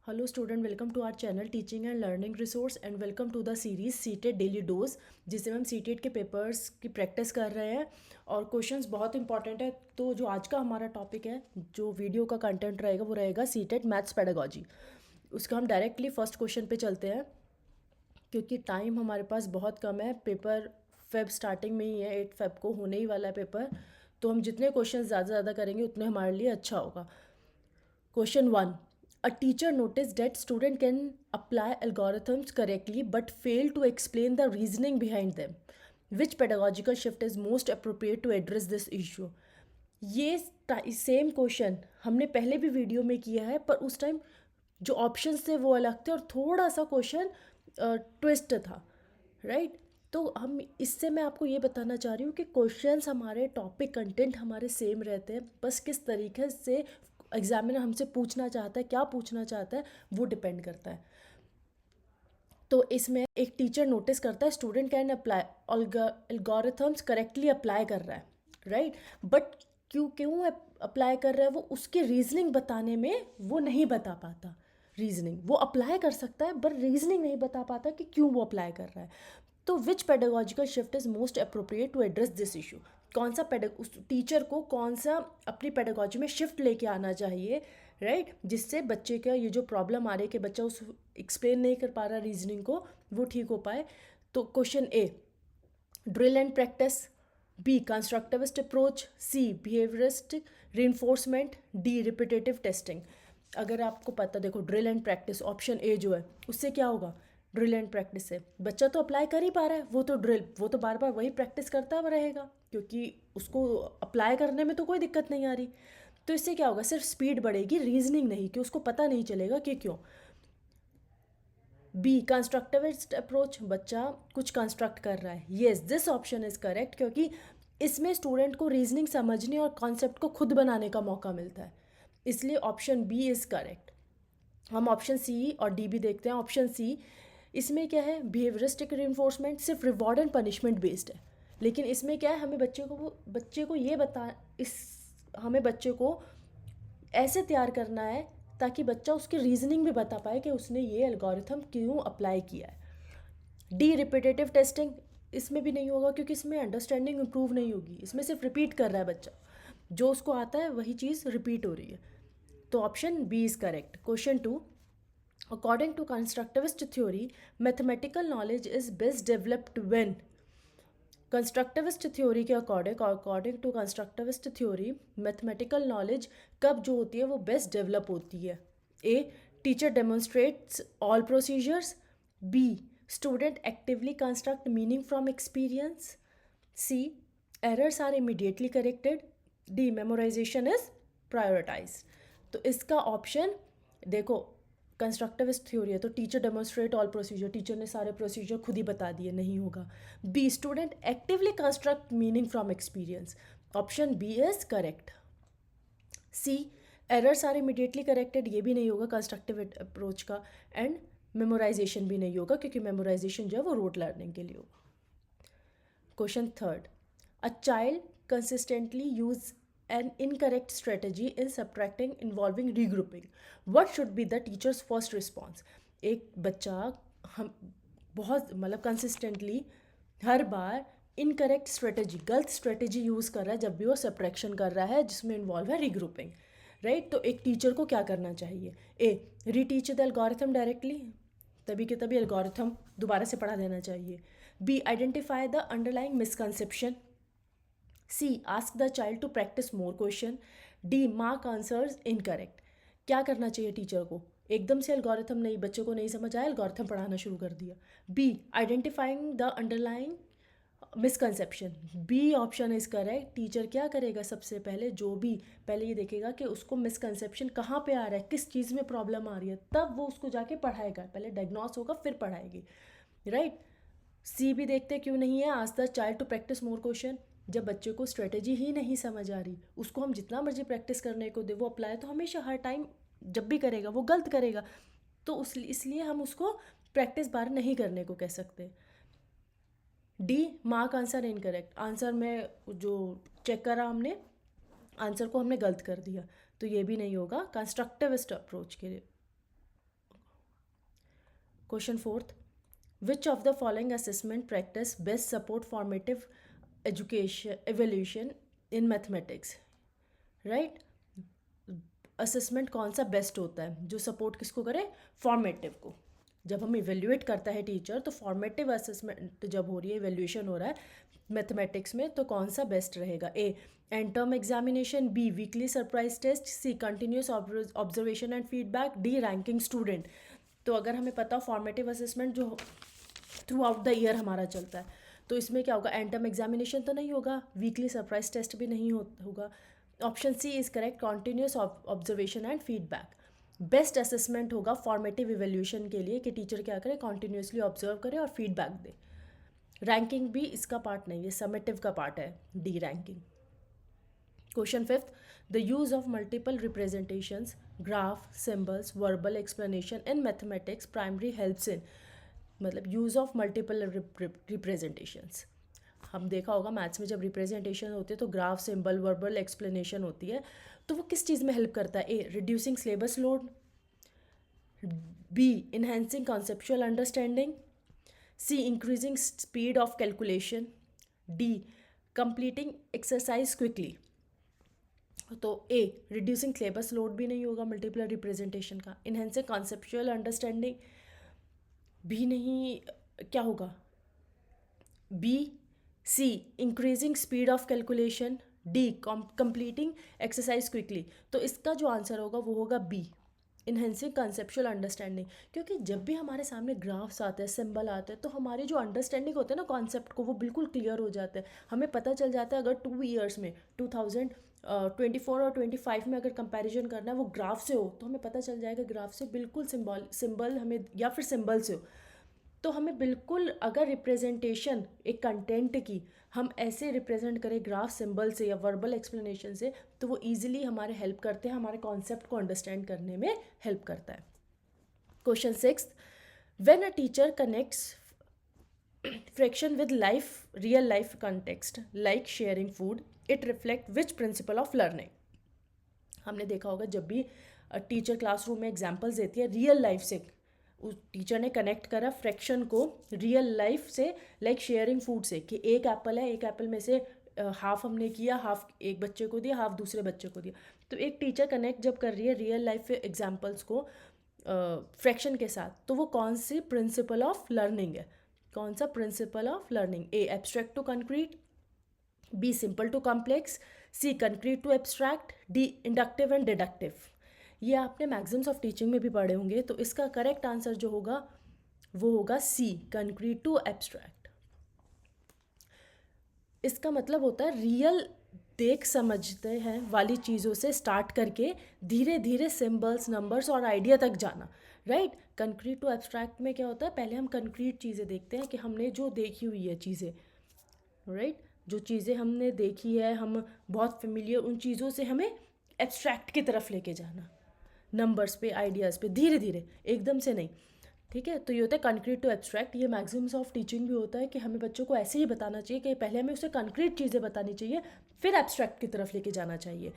Hello student, welcome to our channel teaching and learning resource and welcome to the series CTET daily dose, जिसमें हम CTET के papers की practice कर रहे हैं और क्वेश्चंस बहुत इंपॉर्टेंट है। तो जो आज का हमारा टॉपिक है, जो वीडियो का कंटेंट रहेगा वो रहेगा सीटेट मैथ्स पेडागोजी। उसका हम डायरेक्टली फर्स्ट क्वेश्चन पे चलते हैं क्योंकि टाइम हमारे पास बहुत कम है। पेपर फेब स्टार्टिंग में ही है, 8 फेब को होने ही वाला है पेपर। तो हम जितने क्वेश्चन ज़्यादा ज़्यादा करेंगे उतने हमारे लिए अच्छा होगा। Question 1. A teacher noticed that student can apply algorithms correctly but fail to explain the reasoning behind them. Which pedagogical shift is most appropriate to address this issue? ये सेम क्वेश्चन हमने पहले भी वीडियो में किया है, पर उस time जो ऑप्शंस थे वो अलग थे और थोड़ा सा क्वेश्चन ट्विस्ट था, राइट। तो हम इससे मैं आपको ये बताना चाह रही हूँ कि क्वेश्चंस हमारे टॉपिक कंटेंट हमारे सेम रहते हैं, बस किस तरीके से एग्जामिनर हमसे पूछना चाहता है, क्या पूछना चाहता है, वो डिपेंड करता है। तो इसमें एक टीचर नोटिस करता है student can apply algorithms correctly apply कर रहा है, राइट। बट क्यों क्यों अप्लाई कर रहा है वो उसकी रीजनिंग बताने में वो नहीं बता पाता। रीजनिंग वो अप्लाई कर सकता है पर रीजनिंग नहीं बता पाता कि क्यों वो अप्लाई कर रहा है। तो which pedagogical shift is most appropriate to address this issue? कौन सा उस टीचर को कौन सा अपनी पेडागोजी में शिफ्ट लेके आना चाहिए, राइट, जिससे बच्चे का ये जो प्रॉब्लम आ रही है कि बच्चा उस एक्सप्लेन नहीं कर पा रहा रीजनिंग को, वो ठीक हो पाए। तो question A, drill and practice, B constructivist approach, C behaviouristic reinforcement, D repetitive testing. अगर आपको पता, देखो drill and practice option A जो है उससे क्या होगा? ड्रिल एंड प्रैक्टिस से बच्चा तो अप्लाई कर ही पा रहा है, वो तो बार बार वही प्रैक्टिस करता रहेगा क्योंकि उसको अप्लाई करने में तो कोई दिक्कत नहीं आ रही। तो इससे क्या होगा? सिर्फ स्पीड बढ़ेगी, रीजनिंग नहीं, कि उसको पता नहीं चलेगा कि क्यों। बी कंस्ट्रक्टिविस्ट अप्रोच, बच्चा कुछ कंस्ट्रक्ट कर रहा है। Yes, this option is correct क्योंकि इसमें स्टूडेंट को रीजनिंग समझने और कॉन्सेप्ट को खुद बनाने का मौका मिलता है, इसलिए ऑप्शन बी इज करेक्ट। हम ऑप्शन सी और डी भी देखते हैं। ऑप्शन सी, इसमें क्या है? बिहेवियरिस्टिक रिइंफोर्समेंट सिर्फ रिवॉर्ड एंड पनिशमेंट बेस्ड है, लेकिन इसमें क्या है? हमें बच्चे को ये बता इस हमें बच्चे को ऐसे तैयार करना है ताकि बच्चा उसकी रीजनिंग भी बता पाए कि उसने ये एल्गोरिथम क्यों अप्लाई किया है। डी रिपीटेटिव टेस्टिंग, इसमें भी नहीं होगा क्योंकि इसमें अंडरस्टैंडिंग इंप्रूव नहीं होगी, इसमें सिर्फ रिपीट कर रहा है बच्चा, जो उसको आता है वही चीज़ रिपीट हो रही है। तो option B is correct. Question 2, according to constructivist theory mathematical knowledge is best developed when. Constructivist theory के according to constructivist theory mathematical knowledge कब जो होती है वो बेस्ट डेवलप होती है? A, teacher demonstrates all procedures, B, student actively construct meaning from experience, C, errors are immediately corrected, D, memorization is prioritize. तो इसका ऑप्शन देखो, कंस्ट्रक्टिविस्ट थ्योरी है तो teacher demonstrate all procedure, teacher ने सारे procedure खुद ही बता दिए, नहीं होगा। B, student actively construct meaning from experience, option B is correct. C, errors are immediately corrected, ये भी नहीं होगा कंस्ट्रक्टिव अप्रोच का। एंड मेमोराइजेशन भी नहीं होगा क्योंकि मेमोराइजेशन जो है वो रोट लर्निंग के लिए होगा। Question 3, a child consistently use an incorrect strategy in subtracting involving regrouping. What should be the teacher's first response? एक बच्चा हम बहुत कंसिस्टेंटली हर बार इनकरेक्ट स्ट्रेटजी, गलत स्ट्रेटजी यूज़ कर रहा है जब भी वो सब्ट्रैक्शन कर रहा है जिसमें इन्वॉल्व है रीग्रुपिंग, राइट। तो एक टीचर को क्या करना चाहिए? A, reteach the algorithm directly, तभी के तभी एल्गोरिथम दोबारा से पढ़ा देना चाहिए। B, identify the underlying misconception, C, ask the child to practise more question, D, mark answers incorrect. क्या करना चाहिए टीचर को? एकदम से एल्गोरिथम नहीं, बच्चे को नहीं समझ आया, एल्गोरिथम पढ़ाना शुरू कर दिया। B, identifying the underlying misconception, B option is correct. Teacher क्या करेगा? सबसे पहले पहले ये देखेगा कि उसको मिसकंसेप्शन कहाँ पे आ रहा है, किस चीज़ में प्रॉब्लम आ रही है, तब वो उसको जाके पढ़ाएगा। पहले डायग्नोस होगा फिर पढ़ाएगी, राइट। सी भी देखते क्यों नहीं है, ask the child to practise more question. जब बच्चे को स्ट्रेटेजी ही नहीं समझ आ रही, उसको हम जितना मर्जी प्रैक्टिस करने को दे, वो अप्लाई तो हमेशा हर टाइम जब भी करेगा वो गलत करेगा, तो इसलिए हम उसको प्रैक्टिस बार नहीं करने को कह सकते। D, mark answer incorrect, answer में जो चेक करा हमने, आंसर को हमने गलत कर दिया, तो ये भी नहीं होगा कंस्ट्रक्टिविस्ट अप्रोच के लिए। Question fourth, which of the following assessment practice best support formative education evolution in mathematics, right. Assessment कौन सा बेस्ट होता है जो सपोर्ट किसको करे, फॉर्मेटिव को। जब हम इवेल्युएट करता है टीचर तो फॉर्मेटिव असेसमेंट जब हो रही है, इवेल्युएशन हो रहा है मैथमेटिक्स में, तो कौन सा बेस्ट रहेगा, A end term examination, B weekly surprise test, C continuous observation and feedback, D ranking student. तो अगर हमें पता फॉर्मेटिव असेसमेंट जो थ्रू आउट द ईयर हमारा चलता है, तो इसमें क्या होगा, एंड टर्म एग्जामिनेशन तो नहीं होगा, वीकली सरप्राइज टेस्ट भी नहीं होगा। Option C is correct, continuous observation and feedback. Best assessment होगा फॉर्मेटिव इवेल्यूशन के लिए कि टीचर क्या करे, कॉन्टिन्यूसली ऑब्जर्व करे और फीडबैक दे। रैंकिंग भी इसका पार्ट नहीं है, समेटिव का पार्ट है D ranking. Question fifth, the use of multiple representations, graph, symbols, verbal explanation in mathematics primary helps in, मतलब यूज ऑफ मल्टीपल रिप्रेजेंटेशंस। हम देखा होगा मैथ्स में जब रिप्रेजेंटेशन होती है तो ग्राफ, सिंबल, वर्बल एक्सप्लेनेशन होती है, तो वो किस चीज़ में हेल्प करता है, A reducing syllabus load, B enhancing conceptual understanding, C increasing speed of calculation, D completing exercise quickly. तो ए रिड्यूसिंग सिलेबस लोड भी नहीं होगा मल्टीपल रिप्रेजेंटेशन का, इन्हेंसिंग कॉन्सेप्चुअल अंडरस्टैंडिंग भी नहीं, क्या होगा, B, C increasing speed of calculation, D completing exercise quickly. तो इसका जो आंसर होगा वो होगा बी, इन्हेंसिंग कंसेप्चुअल अंडरस्टैंडिंग। क्योंकि जब भी हमारे सामने ग्राफ्स आते हैं, सिंबल आते हैं, तो हमारी जो अंडरस्टैंडिंग होता है ना कॉन्सेप्ट को, वो बिल्कुल क्लियर हो जाता है। हमें पता चल जाता है अगर 2 ईयर्स में 2024 और 25 में अगर कंपैरिजन करना है वो ग्राफ से हो, तो हमें पता चल जाएगा ग्राफ से बिल्कुल सिंबल हमें या फिर सिंबल से हो, तो हमें बिल्कुल अगर रिप्रेजेंटेशन एक कंटेंट की हम ऐसे रिप्रेजेंट करें ग्राफ, सिंबल से या वर्बल एक्सप्लेनेशन से, तो वो इजीली हमारे हेल्प करते हैं, हमारे कॉन्सेप्ट को अंडरस्टैंड करने में हेल्प करता है। Question six, when a teacher connects fraction with life, real life context like sharing food, it reflect which principle of learning. हमने देखा होगा जब भी टीचर क्लासरूम में एग्जाम्पल्स देती है रियल लाइफ से, उस टीचर ने कनेक्ट करा फ्रैक्शन को रियल लाइफ से, लाइक शेयरिंग फूड से, कि एक एप्पल है, एक एप्पल में से हाफ हमने किया, हाफ एक बच्चे को दिया, हाफ दूसरे बच्चे को दिया। तो एक टीचर कनेक्ट जब कर रही है रियल लाइफ एग्जाम्पल्स को फ्रैक्शन के साथ, तो वो कौन सी प्रिंसिपल ऑफ लर्निंग है, कौन सा principle of learning, A abstract to concrete, B simple to complex, C concrete to abstract, D inductive and deductive. ये आपने मैक्सिम्स ऑफ टीचिंग में भी पढ़े होंगे, तो इसका करेक्ट आंसर जो होगा वो होगा सी, कंक्रीट टू एब्स्ट्रैक्ट। इसका मतलब होता है रियल देख समझते हैं वाली चीज़ों से स्टार्ट करके धीरे धीरे सिंबल्स, नंबर्स और आइडिया तक जाना, राइट। कंक्रीट टू एब्स्ट्रैक्ट में क्या होता है, पहले हम कंक्रीट चीज़ें देखते हैं कि हमने जो देखी हुई है चीज़ें, राइट, जो चीज़ें हमने देखी है, हम बहुत फेमिलियर, उन चीज़ों से हमें एब्स्ट्रैक्ट की तरफ लेके जाना, नंबर्स पे, आइडियाज़ पे, धीरे धीरे, एकदम से नहीं, ठीक है। तो ये होता है कंक्रीट टू एब्स्ट्रैक्ट। ये मैक्सिम्स ऑफ टीचिंग भी होता है कि हमें बच्चों को ऐसे ही बताना चाहिए कि पहले हमें उसे कंक्रीट चीज़ें बतानी चाहिए, फिर एब्स्ट्रैक्ट की तरफ लेके जाना चाहिए।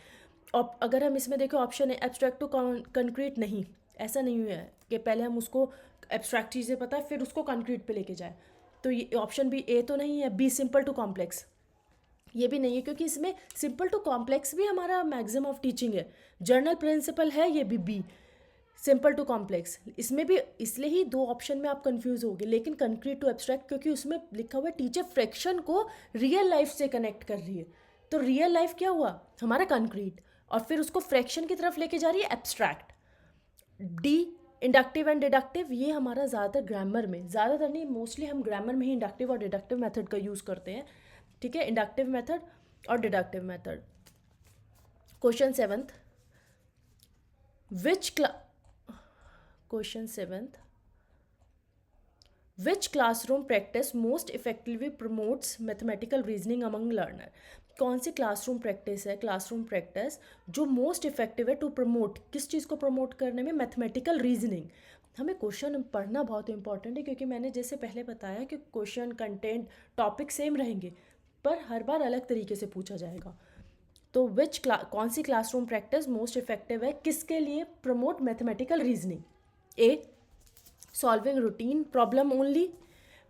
और अगर हम इसमें देखें ऑप्शन है एब्स्ट्रैक्ट टू कंक्रीट, नहीं, ऐसा नहीं हुआ है कि पहले हम उसको एब्स्ट्रैक्ट चीज़ें पता है फिर उसको कंक्रीट पे लेके जाए। तो ये ऑप्शन भी ए तो नहीं है, बी सिंपल टू कॉम्प्लेक्स ये भी नहीं है, क्योंकि इसमें सिंपल टू कॉम्प्लेक्स भी हमारा मैक्सिमम ऑफ टीचिंग है, जर्नल प्रिंसिपल है ये भी बी, सिंपल टू कॉम्प्लेक्स, इसमें भी, इसलिए ही दो ऑप्शन में आप कंफ्यूज होगे। लेकिन कंक्रीट टू एब्स्ट्रैक्ट क्योंकि उसमें लिखा हुआ है टीचर फ्रैक्शन को रियल लाइफ से कनेक्ट कर रही है, तो रियल लाइफ क्या हुआ हमारा कंक्रीट, और फिर उसको फ्रैक्शन की तरफ लेके जा रही है abstract. D inductive and deductive, ये हमारा ज़्यादातर ग्रामर में, ज़्यादातर नहीं मोस्टली हम ग्रामर में ही इंडक्टिव और डिडक्टिव मेथड का यूज़ करते हैं, ठीक है, इंडक्टिव मेथड और deductive method. Question seventh, question seventh, which classroom practice most effectively promotes mathematical reasoning among learner. कौन सी क्लासरूम प्रैक्टिस है, क्लासरूम प्रैक्टिस जो मोस्ट इफेक्टिव है टू प्रमोट, किस चीज़ को प्रमोट करने में, मैथमेटिकल रीजनिंग। हमें क्वेश्चन पढ़ना बहुत इंपॉर्टेंट है, क्योंकि मैंने जैसे पहले बताया कि क्वेश्चन, कंटेंट, टॉपिक सेम रहेंगे पर हर बार अलग तरीके से पूछा जाएगा। तो कौन सी क्लासरूम प्रैक्टिस मोस्ट इफेक्टिव है किसके लिए, promote mathematical reasoning, A solving routine problem only,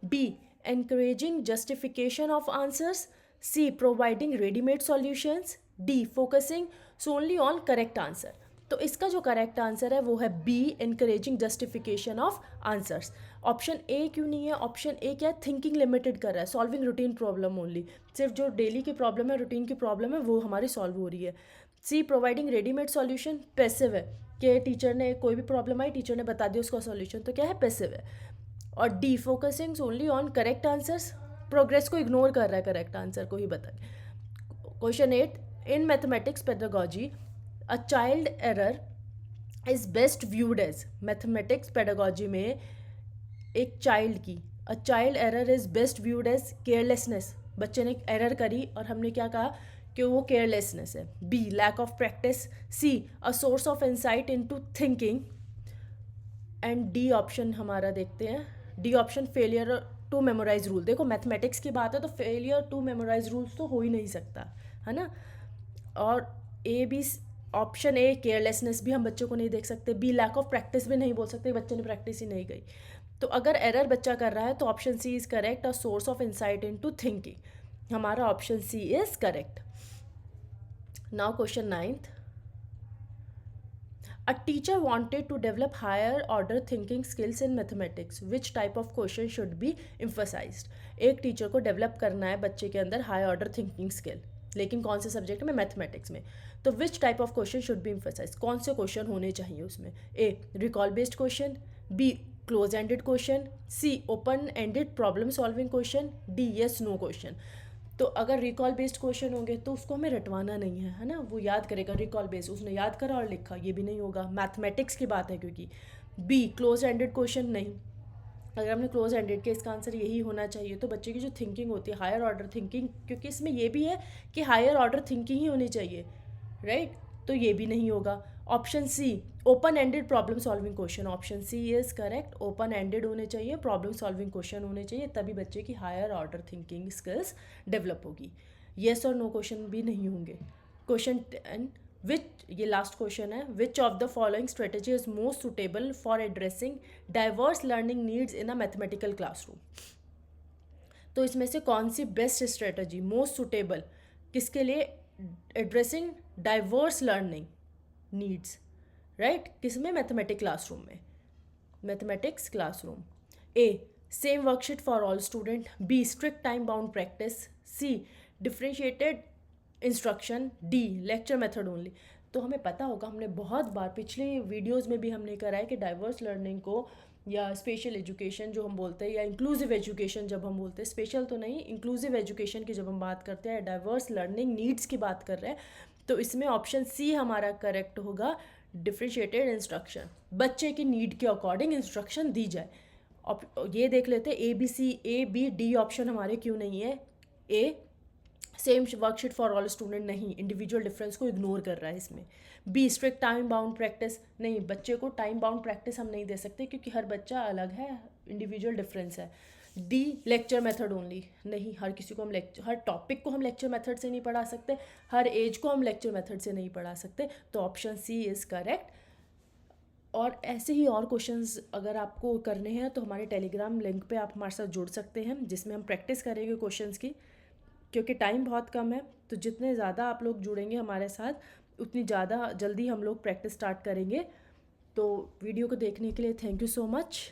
B, encouraging justification of answers, C, providing ready-made solutions, D, focusing solely on correct answer. तो इसका जो करेक्ट आंसर है वो है B, encouraging justification of answers. Option A क्यों नहीं है? Option A क्या है, थिंकिंग लिमिटेड कर रहा है, सॉल्विंग रूटीन प्रॉब्लम ओनली, सिर्फ जो डेली की प्रॉब्लम है, रूटीन की प्रॉब्लम है, वो हमारी सॉल्व हो रही है. सी, प्रोवाइडिंग रेडीमेड सॉल्यूशन, पैसिव है कि टीचर ने कोई भी प्रॉब्लम आई, टीचर ने बता दिया उसका सॉल्यूशन, तो क्या है, पैसिव है. और D, focusing only on correct answers, progress को इग्नोर कर रहा है, करेक्ट आंसर को ही बता. Question 8, in mathematics pedagogy a child error is best viewed as. Mathematics pedagogy में एक चाइल्ड की, a child error is best viewed as carelessness. बच्चे ने एरर करी और हमने क्या कहा कि वो केयरलेसनेस है. B, lack of practice. C, a source of insight into thinking. And D option हमारा देखते हैं, D option failure to memorise rule. देखो मैथमेटिक्स की बात है तो फेलियर टू मेमोराइज रूल्स तो हो ही नहीं सकता, है ना. और A B, option A carelessness भी हम बच्चों को नहीं देख सकते, बी लैक ऑफ प्रैक्टिस भी नहीं बोल सकते, बच्चे ने प्रैक्टिस ही नहीं की. तो अगर एरर बच्चा कर रहा है तो option C is correct, a source of insight into thinking. हमारा option C is correct. Now question 9th. A teacher wanted to develop higher order thinking skills in mathematics. Which type of question should be emphasized? एक teacher को develop करना है बच्चे के अंदर high order thinking skill, लेकिन कौन से सब्जेक्ट में, मैथमेटिक्स में. तो which type of question should be emphasized, कौन से क्वेश्चन होने चाहिए उसमें. A, recall based question. B, close ended question. C, open ended problem solving question. D, yes no question. तो अगर रिकॉल बेस्ड क्वेश्चन होंगे तो उसको हमें रटवाना नहीं है, है ना, वो याद करेगा. रिकॉल बेस्ड उसने याद करा और लिखा, ये भी नहीं होगा, मैथमेटिक्स की बात है क्योंकि. बी, क्लोज एंडेड क्वेश्चन नहीं. अगर हमने क्लोज एंडेड के, इसका आंसर यही होना चाहिए. तो बच्चे की जो थिंकिंग होती है हायर ऑर्डर थिंकिंग, क्योंकि इसमें ये भी है कि हायर ऑर्डर थिंकिंग ही होनी चाहिए, राइट. तो ये भी नहीं होगा. Option C, open ended problem solving question. Option C is correct, open ended होने चाहिए, प्रॉब्लम सॉल्विंग क्वेश्चन होने चाहिए, तभी बच्चे की higher order thinking skills develop होगी. येस और नो क्वेश्चन भी नहीं होंगे. क्वेश्चन 10, विच, ये लास्ट क्वेश्चन है, which of the following strategy is most suitable for addressing diverse learning needs in a mathematical classroom. तो इसमें से कौन सी बेस्ट स्ट्रेटेजी, मोस्ट सुटेबल किसके लिए, addressing diverse learning needs, right, किसमें, मैथमेटिक्स क्लासरूम में, mathematics classroom. A, same worksheet for all student. B, strict time bound practice. C, differentiated instruction. D, lecture method only. तो हमें पता होगा, हमने बहुत बार पिछले वीडियोस में भी हमने करा है कि डाइवर्स लर्निंग को, या स्पेशल एजुकेशन जो हम बोलते हैं, या इंक्लूसिव एजुकेशन जब हम बोलते हैं, स्पेशल तो नहीं, इंक्लूसिव एजुकेशन की जब हम बात करते हैं, डाइवर्स लर्निंग नीड्स की बात कर रहे हैं, तो इसमें ऑप्शन सी हमारा करेक्ट होगा, डिफ्रेंशिएटेड इंस्ट्रक्शन. बच्चे की नीड के अकॉर्डिंग इंस्ट्रक्शन दी जाए. ये देख लेते हैं A B C, A B D option हमारे क्यों नहीं है. A, same worksheet for all student नहीं, इंडिविजुअल डिफरेंस को इग्नोर कर रहा है इसमें. B, strict time bound practice नहीं, बच्चे को टाइम बाउंड प्रैक्टिस हम नहीं दे सकते क्योंकि हर बच्चा अलग है, इंडिविजुअल डिफरेंस है. डी, लेक्चर मेथड ओनली नहीं, हर किसी को हम लेक्चर, हर टॉपिक को हम लेक्चर मेथड से नहीं पढ़ा सकते, हर एज को हम लेक्चर मेथड से नहीं पढ़ा सकते. तो ऑप्शन सी इज़ करेक्ट. और ऐसे ही और क्वेश्चंस अगर आपको करने हैं तो हमारे टेलीग्राम लिंक पे आप हमारे साथ जुड़ सकते हैं, जिसमें हम प्रैक्टिस करेंगे क्वेश्चंस की, क्योंकि टाइम बहुत कम है. तो जितने ज़्यादा आप लोग जुड़ेंगे हमारे साथ उतनी ज़्यादा जल्दी हम लोग प्रैक्टिस स्टार्ट करेंगे. तो वीडियो को देखने के लिए थैंक यू सो मच.